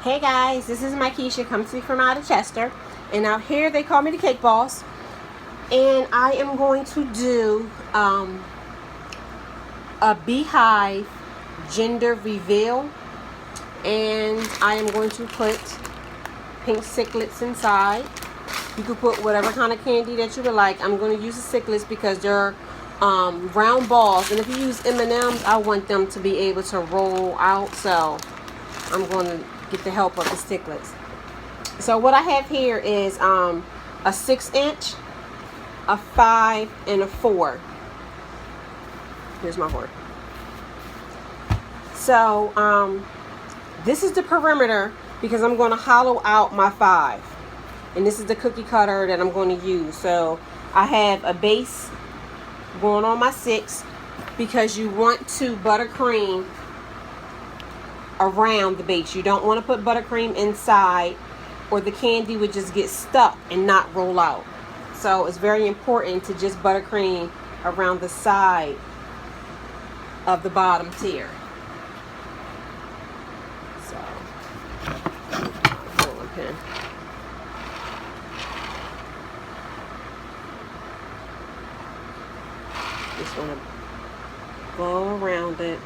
Hey guys, this is Keisha, come to me from out of Chester. And out here they call me the Cake Boss. And I am going to do a Beehive gender reveal. And I am going to put pink Sicklets inside. You can put whatever kind of candy that you would like. I'm going to use the Sicklets because they're round balls. And if you use M&Ms, I want them to be able to roll out. So I'm going to get the help of the Sicklets. So what I have here is a 6-inch, a 5, and a 4. Here's my 4. So this is the perimeter because I'm going to hollow out my 5. And this is the cookie cutter that I'm going to use. So I have a base going on my 6 because you want to buttercream around the base. You don't want to put buttercream inside or the candy would just get stuck and not roll out. So it's very important to just buttercream around the side of the bottom tier. So, rolling pin. Just want to go around it.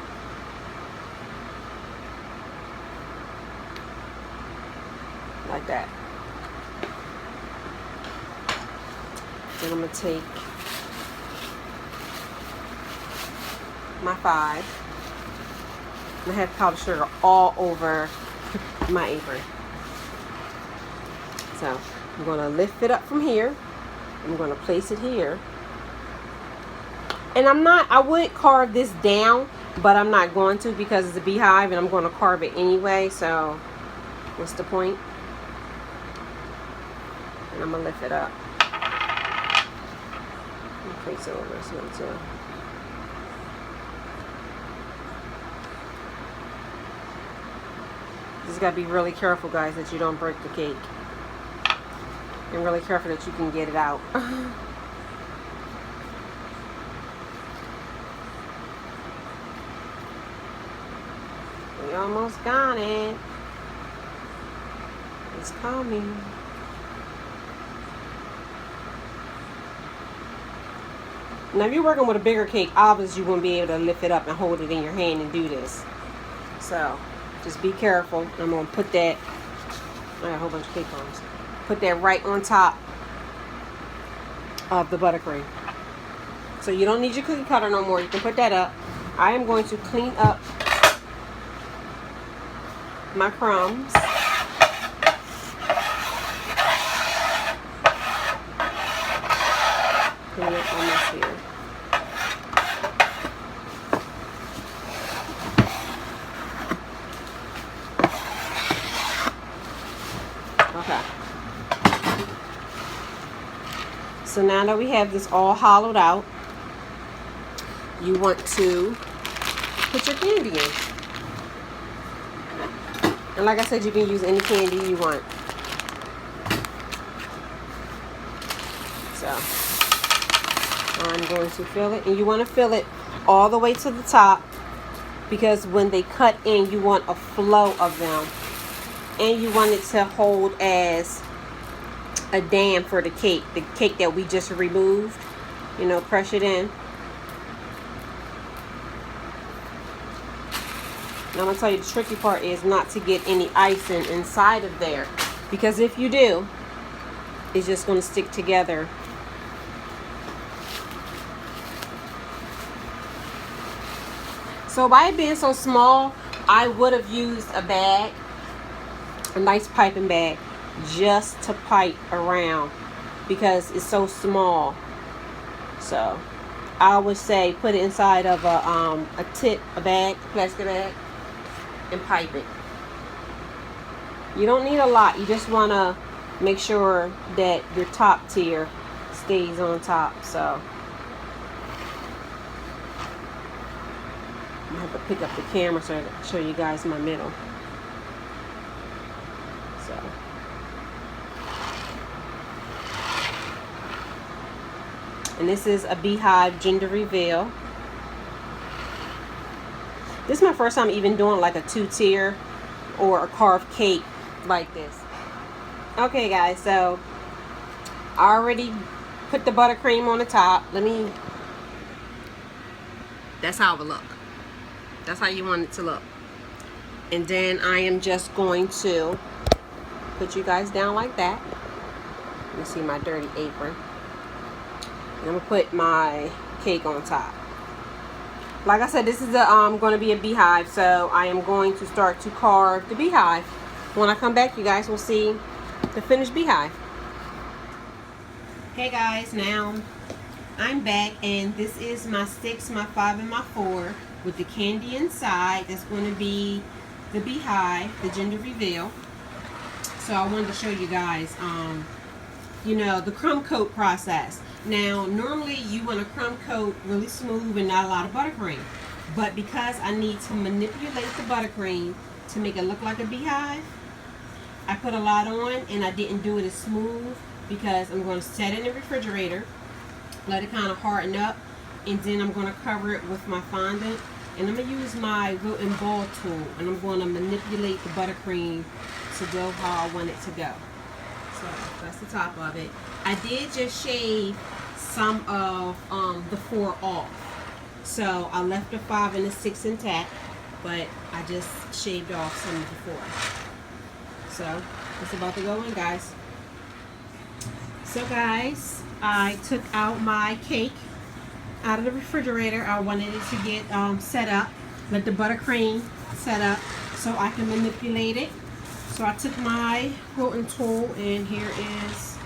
Like that. Then I'm going to take my 5. I have powdered sugar all over my apron. So I'm going to lift it up from here. I'm going to place it here. And I would carve this down, but I'm not going to because it's a beehive and I'm going to carve it anyway. So what's the point? And I'm going to lift it up. Place it over this one too. You just got to be really careful, guys, that you don't break the cake. And really careful that you can get it out. We almost got it. It's coming. Now, if you're working with a bigger cake, obviously you won't be able to lift it up and hold it in your hand and do this. So, just be careful. I'm going to put that, I got a whole bunch of cake bombs. Put that right on top of the buttercream. So, you don't need your cookie cutter no more. You can put that up. I am going to clean up my crumbs. Clean up my mess here. Okay. So now that we have this all hollowed out, you want to put your candy in. And like I said, you can use any candy you want. So I'm going to fill it. And you want to fill it all the way to the top because when they cut in, you want a flow of them. And you want it to hold as a dam for the cake that we just removed. You know, press it in. And I'm going to tell you the tricky part is not to get any icing inside of there. Because if you do, it's just going to stick together. So by it being so small, I would have used a bag. A nice piping bag just to pipe around because it's so small. So I would say put it inside of a bag, plastic bag, and pipe it. You don't need a lot. You just want to make sure that your top tier stays on top. So I'm gonna have to pick up the camera so I can show you guys my middle. So and this is a Beehive gender reveal. This is my first time even doing like a 2-tier or a carved cake like this. Okay guys, so I already put the buttercream on the top. That's how it will look. That's how you want it to look. And then I am just going to put you guys down like that. Let me see my dirty apron. And I'm gonna put my cake on top. Like I said, this is going to be a beehive, so I am going to start to carve the beehive. When I come back, you guys will see the finished beehive. Hey guys, now I'm back, and this is my 6, my 5, and my 4 with the candy inside. That's going to be the beehive, the gender reveal. So I wanted to show you guys, you know, the crumb coat process. Now, normally you want a crumb coat really smooth and not a lot of buttercream. But because I need to manipulate the buttercream to make it look like a beehive, I put a lot on, and I didn't do it as smooth because I'm going to set it in the refrigerator, let it kind of harden up, and then I'm going to cover it with my fondant. And I'm going to use my root and ball tool, and I'm going to manipulate the buttercream to go how I want it to go. So that's the top of it. I did just shave some of the 4 off. So I left the 5 and the 6 intact, but I just shaved off some of the 4. So it's about to go in, guys. So guys, I took out my cake out of the refrigerator. I wanted it to get set up, let the buttercream set up so I can manipulate it. So I took my rotin tool, and here is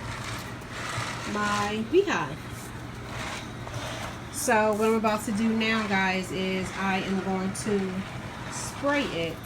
my beehive. So what I'm about to do now, guys, is I am going to spray it